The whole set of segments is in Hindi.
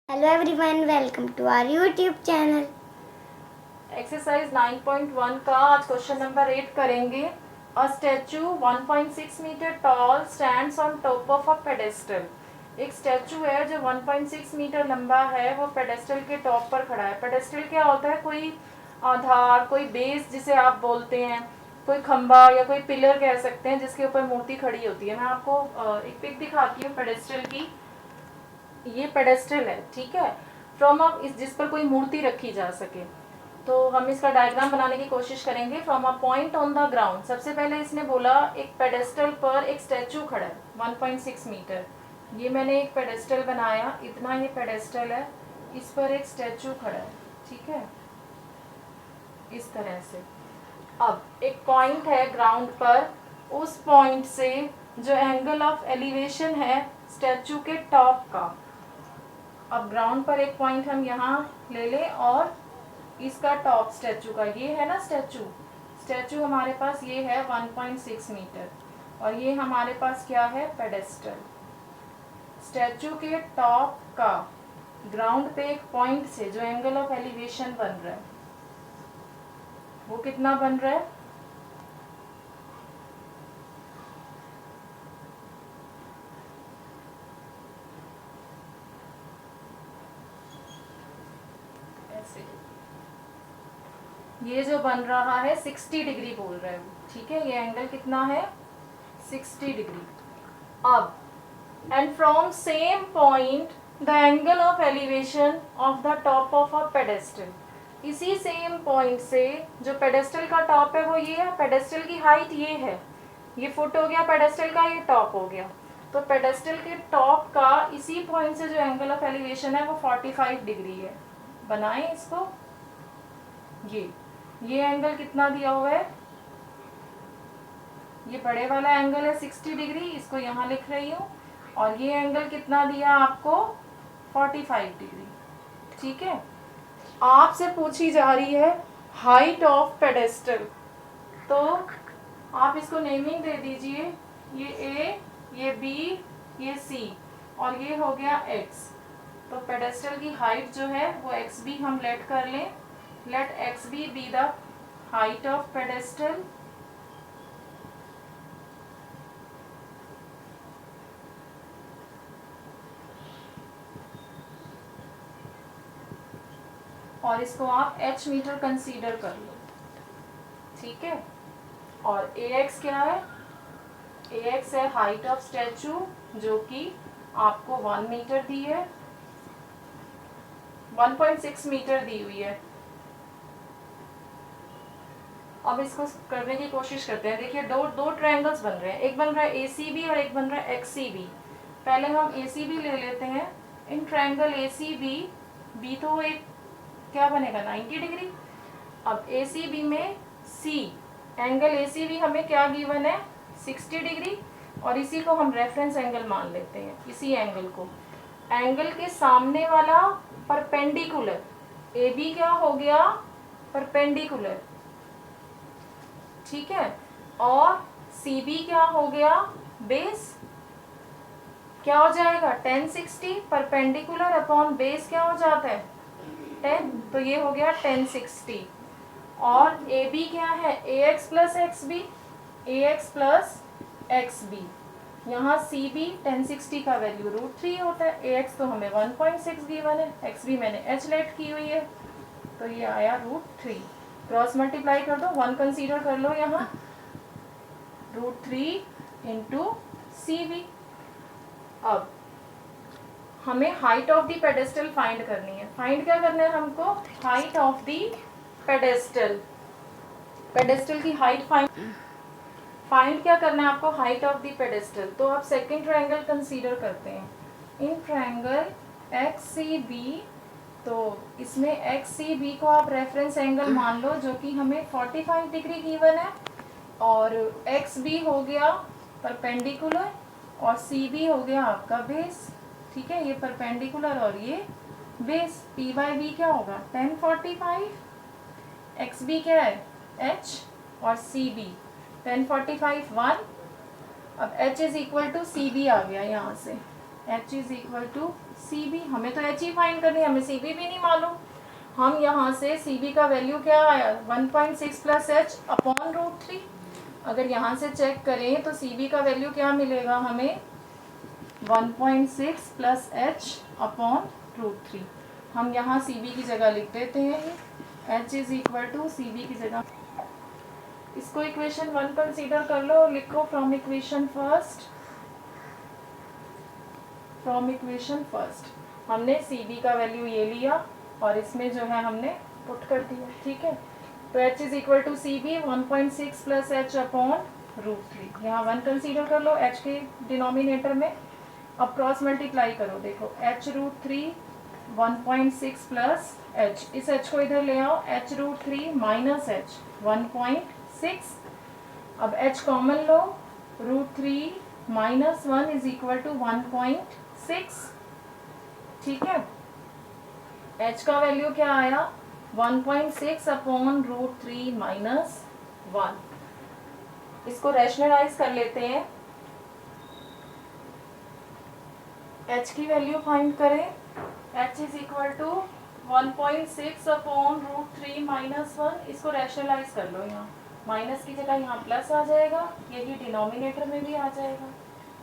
Hello everyone, welcome to our YouTube channel. Exercise 9.1 का आज क्वेश्चन नंबर 8 करेंगे. A statue 1.6 metre tall stands on top of a pedestal. एक स्टैचू है जो 1.6 मीटर लंबा है, वो पेडेस्टल के टॉप पर खड़ा है. पेडेस्टल क्या होता है? कोई आधार, कोई बेस जिसे आप बोलते हैं, कोई खंबा या कोई पिलर कह सकते हैं जिसके ऊपर मूर्ति खड़ी होती है. मैं आपको एक पिक दिखाती हूँ पेडेस्टल की. ये पेडेस्टल है, ठीक है, फ्रॉम अ जिस पर कोई मूर्ति रखी जा सके. तो हम इसका डायग्राम बनाने की कोशिश करेंगे. From a point on the ground. सबसे पहले इसने बोला एक पेडेस्टल पर एक स्टैचू खड़ा है 1.6 मीटर. ये मैंने एक पेडेस्टल बनाया, इतना ये पेडेस्टल है, इस पर एक स्टैचू खड़ा है, ठीक है, इस तरह से. अब एक पॉइंट है ग्राउंड पर, उस पॉइंट से जो एंगल ऑफ एलिवेशन है स्टैचू के टॉप का. अब ग्राउंड पर एक पॉइंट हम यहाँ ले लें और इसका टॉप स्टैचू का, ये है ना स्टैचू हमारे पास ये है 1.6 मीटर और ये हमारे पास क्या है? पेडेस्टल. स्टैचू के टॉप का ग्राउंड पे एक पॉइंट से जो एंगल ऑफ एलिवेशन बन रहा है वो कितना बन रहा है? ऐसे ये जो बन रहा है 60 डिग्री बोल रहा है वो, ठीक है. ये एंगल कितना है? 60 डिग्री. अब and from same point the angle of elevation of the top of a pedestal. इसी सेम पॉइंट से जो पेडेस्टल का टॉप है वो ये है. पेडेस्टल की हाइट ये है, ये फुट हो गया पेडेस्टल का, ये टॉप हो गया. तो पेडेस्टल के टॉप का इसी पॉइंट से जो एंगल ऑफ एलिवेशन है वो 45 डिग्री है. बनाएं इसको. ये एंगल कितना दिया हुआ है? ये बड़े वाला एंगल है 60 डिग्री, इसको यहाँ लिख रही हूँ. और ये एंगल कितना दिया आपको? 45 डिग्री, ठीक है. आपसे पूछी जा रही है हाइट ऑफ पेडेस्टल, तो आप इसको नेमिंग दे दीजिए. ये ए, ये बी, ये सी और ये हो गया एक्स. तो पेडेस्टल की हाइट जो है वो एक्स बी हम लेट कर लें. Let X B be the height of pedestal. और इसको आप h मीटर कंसीडर कर लो, ठीक है. और ax क्या है? ax है हाइट ऑफ स्टैचू जो कि आपको 1 मीटर दी है, 1.6 मीटर दी हुई है. अब इसको करने की कोशिश करते हैं. देखिए दो ट्रायंगल्स बन रहे हैं, एक बन रहा है ACB और एक बन रहा है XCB. पहले हम ACB ले लेते हैं. इन ट्रायंगल ACB बी तो एक क्या बनेगा? 90 डिग्री. अब ACB में C एंगल ACB हमें क्या गिवन है? 60 डिग्री. और इसी को हम रेफरेंस एंगल मान लेते हैं. इसी एंगल को, एंगल के सामने वाला परपेंडिकुलर AB क्या हो गया? परपेंडिकुलर, ठीक है. और CB क्या हो गया? बेस. क्या हो जाएगा? 1060. परपेंडिकुलर अपॉन बेस क्या हो जाता है? 10. तो ये हो गया 1060. और AB क्या है? AX plus XB. AX plus XB. यहाँ CB 1060 का वैल्यू √3 होता है. AX तो हमें 1.6 गिवन है, XB मैंने H लेट की हुई है, तो ये आया √3. क्रॉस मल्टीप्लाई कर दो, 1 कंसीडर कर लो यहाँ. √3 इंटू CB. अब हमें height of the pedestal find करनी है. फाइंड क्या करना है हमको? Height of the pedestal. Pedestal की हाइट फाइंड क्या करना है आपको? Height of the pedestal. तो आप सेकंड ट्रायंगल कंसीडर करते हैं. इन ट्रायंगल XCB, तो इसमें XCB को आप रेफरेंस एंगल मान लो जो कि हमें 45 डिग्री गिवन है. और XB हो गया परपेंडिकुलर और CB हो गया आपका बेस, ठीक है. ये परपेंडिकुलर और ये बेस. P बाई बी क्या होगा? 1045. XB क्या है? H और CB 1045 1. अब H is equal to CB आ गया यहाँ से. H is equal to C B, हमें तो एच ही फाइंड करनी है, हमें सी बी भी नहीं मालूम। हम यहाँ से सी बी का वैल्यू क्या आया 1.6 प्लस एच अपॉन रूट 3। अगर यहाँ से चेक करें तो सी बी का वैल्यू क्या मिलेगा हमें 1.6 प्लस एच अपॉन रूट 3। हम यहाँ सी बी की जगह लिख देते हैं H is equal to C B की जगह। इसको इक्वेशन 1 कंसीडर कर लो और लिखो from equation first. From equation first हमने सी बी का वैल्यू ये लिया और इसमें जो है हमने पुट कर दिया, ठीक है। तो h is equal to C B 1.6 plus H upon root 3। यहाँ 1 कंसीडर कर लो h के डिनोमिनेटर में। अब क्रॉस मल्टीप्लाई करो, देखो h रूट 3 1.6 प्लस h, इस h को इधर ले आओ, h रूट 3 माइनस h 1.6। अब h कॉमन लो, root 3 minus 1 is equal to 1.6, ठीक है। h का वैल्यू क्या आया 1.6 अपॉन रूट 3 माइनस 1। इसको रैशनलाइज कर लेते हैं, h की वैल्यू फाइंड करें। h is equal to 1.6 upon root 3 minus 1। इसको रैशनलाइज कर लो, यहाँ माइनस की जगह यहाँ प्लस आ जाएगा, यही डिनोमिनेटर में भी आ जाएगा।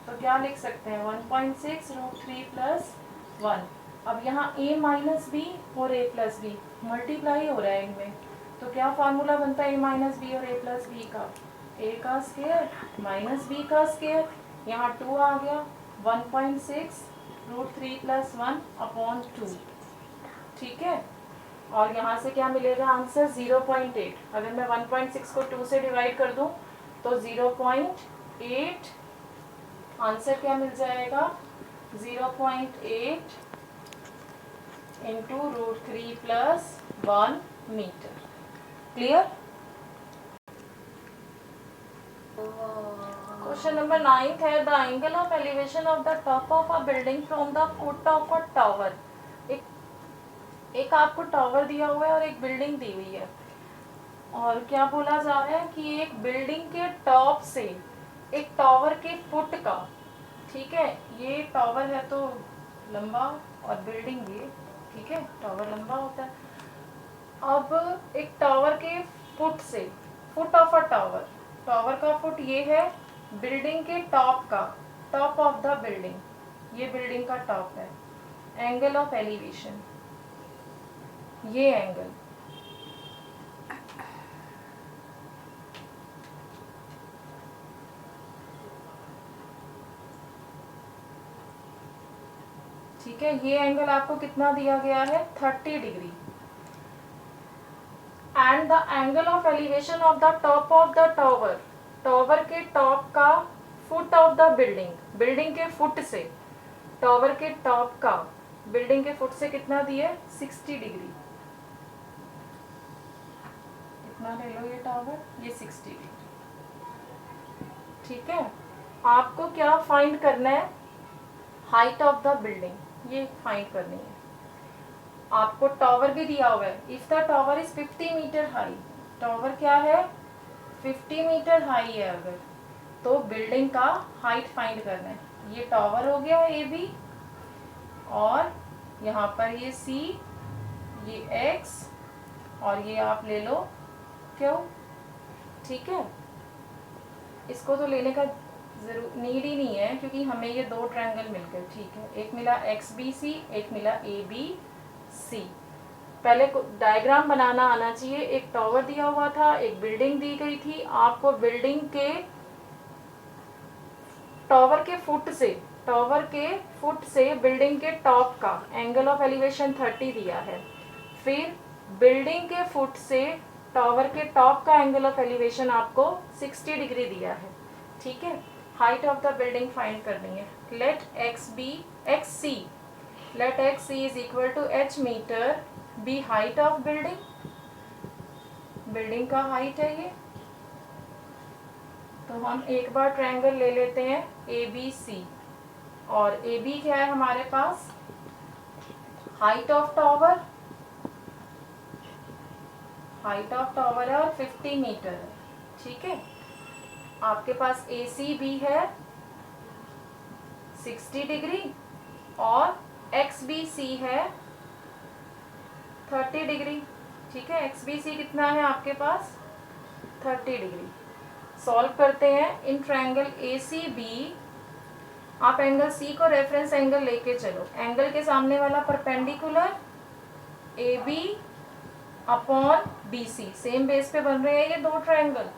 तो क्या लिख सकते हैं 1.6 रूट 3 प्लस 1। अब यहाँ a माइनस बी और a प्लस बी मल्टीप्लाई हो रहा है इनमें, तो क्या फार्मूला बनता है a माइनस बी और a प्लस बी का, a का स्क्वायर माइनस b का स्क्वायर। यहाँ 2 आ गया 1.6 रूट 3 प्लस 1 अपॉन 2, ठीक है। और यहाँ से क्या मिलेगा आंसर 0.8। अगर मैं 1.6 को 2 से डिवाइड कर दूँ तो 0.8 आंसर क्या मिल जाएगा 0.8 into root 3 plus 1 metre. Clear. Question number 9 है the angle of elevation of the top of a building from the foot of a tower. एक आपको टावर दिया हुआ है और एक बिल्डिंग दी हुई है, और क्या बोला जा रहा है कि एक बिल्डिंग के टॉप से एक टावर के फुट का, ठीक है, ये टावर है तो लंबा और बिल्डिंग ये, ठीक है, टावर लंबा होता है। अब एक टावर के फुट से, foot of a tower, tower का फुट ये है, बिल्डिंग के टॉप का, टॉप ऑफ द बिल्डिंग, ये बिल्डिंग का टॉप है। एंगल ऑफ एलिवेशन ये एंगल, ठीक है, ये एंगल आपको कितना दिया गया है 30 degree. And the angle of elevation of the top of the tower, tower के टॉप का foot of the building, building के फुट से, टावर के टॉप का बिल्डिंग के फुट से कितना दिए 60 डिग्री। इतना ले लो ये टावर, ये 60 डिग्री, ठीक है। आपको क्या फाइंड करना है हाइट ऑफ द बिल्डिंग, ये फाइंड करनी है। आपको टावर भी दिया हुआ है, if the tower is 50 metre high, tower क्या है 50 मीटर हाई है अगर, तो बिल्डिंग का हाइट फाइंड करना है। ये टावर हो गया ए बी, और यहाँ पर ये सी, ये एक्स, और ये आप ले लो क्यों, ठीक है। इसको तो लेने का जरूर नीड ही नहीं है, क्योंकि हमें ये दो ट्रायंगल मिल गए, ठीक है। एक मिला एक्स बी सी, एक मिला ए बी सी। पहले डायग्राम बनाना आना चाहिए। एक टावर दिया हुआ था, एक बिल्डिंग दी गई थी, आपको बिल्डिंग के टावर के फुट से, टावर के फुट से बिल्डिंग के टॉप का एंगल ऑफ एलिवेशन 30 दिया है। फिर बिल्डिंग के फुट से टावर के टॉप का एंगल ऑफ एलिवेशन आपको 60 डिग्री दिया है, ठीक है। Height of the building find करनी है। Let X C is equal to H metre be height of building, building का हाइट है ये। तो हम एक बार ट्रायंगल ले लेते हैं ए बी सी, और ए बी क्या है हमारे पास height of tower, height of tower है और 50 मीटर है, ठीक है। आपके पास ए सी बी है 60 डिग्री, और एक्स बी सी है 30 डिग्री, ठीक है। एक्स बी सी कितना है आपके पास 30 डिग्री। सॉल्व करते हैं। In triangle A C B आप एंगल सी को रेफरेंस एंगल लेके चलो। एंगल के सामने वाला perpendicular A B upon B C, same base पे बन रहे हैं ये दो ट्रायंगल।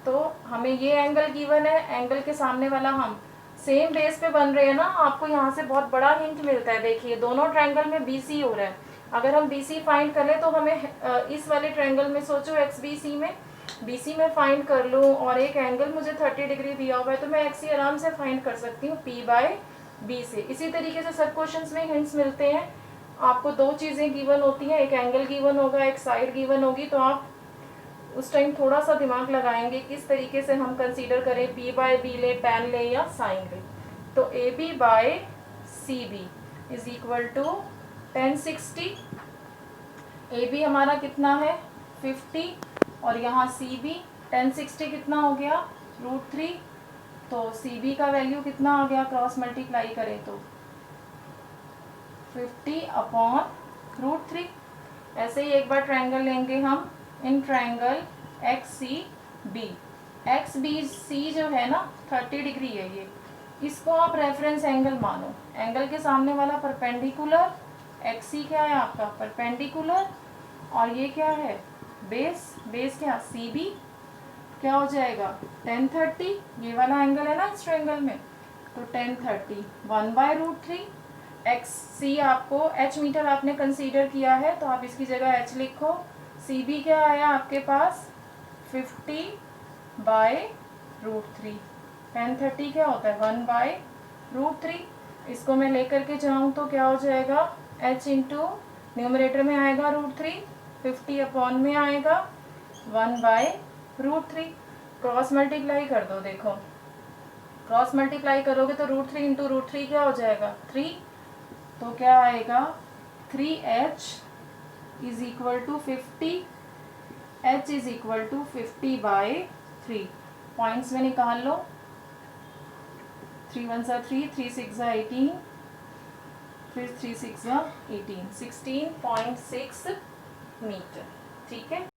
तो हमें ये एंगल गिवन है, एंगल के सामने वाला हम सेम बेस पे बन रहे हैं ना। आपको यहाँ से बहुत बड़ा हिंट मिलता है। देखिए दोनों ट्रायंगल में बी सी हो रहा है। अगर हम बी सी फाइंड कर ले तो हमें इस वाले ट्रायंगल में सोचो एक्स बी सी में बी सी में फाइंड कर लूँ और एक एंगल मुझे 30 डिग्री दिया हुआ है तो मैं एक्स सी आराम से फाइंड कर सकती हूँ पी बाय बी से। इसी तरीके से सब क्वेश्चंस में हिंट्स मिलते हैं। आपको दो चीज़ें गिवन होती हैं, एक एंगल गिवन होगा, एक साइड गिवन होगी, तो आप उस टाइम थोड़ा सा दिमाग लगाएंगे किस तरीके से हम कंसीडर करें, पी बाय बी ले, टैन ले या साइन ले। तो A B by C B is equal to 1060। A B हमारा कितना है 50 और यहाँ सी बी 1060 कितना हो गया √3। तो सी बी का वैल्यू कितना आ गया, क्रॉस मल्टीप्लाई करें तो 50 अपॉन √3। ऐसे ही एक बार ट्रायंगल लेंगे हम। In triangle X C B, X B C जो है ना 30 डिग्री है ये, इसको आप रेफरेंस एंगल मानो। एंगल के सामने वाला परपेंडिकुलर, एक्स सी क्या है आपका परपेंडिकुलर, और ये क्या है बेस, बेस क्या सी बी, क्या हो जाएगा 1030। ये वाला एंगल है ना इस ट्रायंगल में, तो 1030 1/√3। एक्स सी आपको एच मीटर आपने कंसीडर किया है तो आप इसकी जगह एच लिखो। सी बी क्या आया आपके पास 50/√3। 1030 क्या होता है 1/√3। इसको मैं लेकर के जाऊँ तो क्या हो जाएगा h इंटू न्यूमरेटर में आएगा √3, 50 अपॉन में आएगा 1/√3। क्रॉस मल्टीप्लाई कर दो। देखो क्रॉस मल्टीप्लाई करोगे तो √3 इंटू √3 क्या हो जाएगा 3। तो क्या आएगा 3h is equal to 50, h is equal to 50/3। Points में निकाल लो। 3 1 3, 3 6 18, फिर 3 6 18, 16.6 मीटर, ठीक है।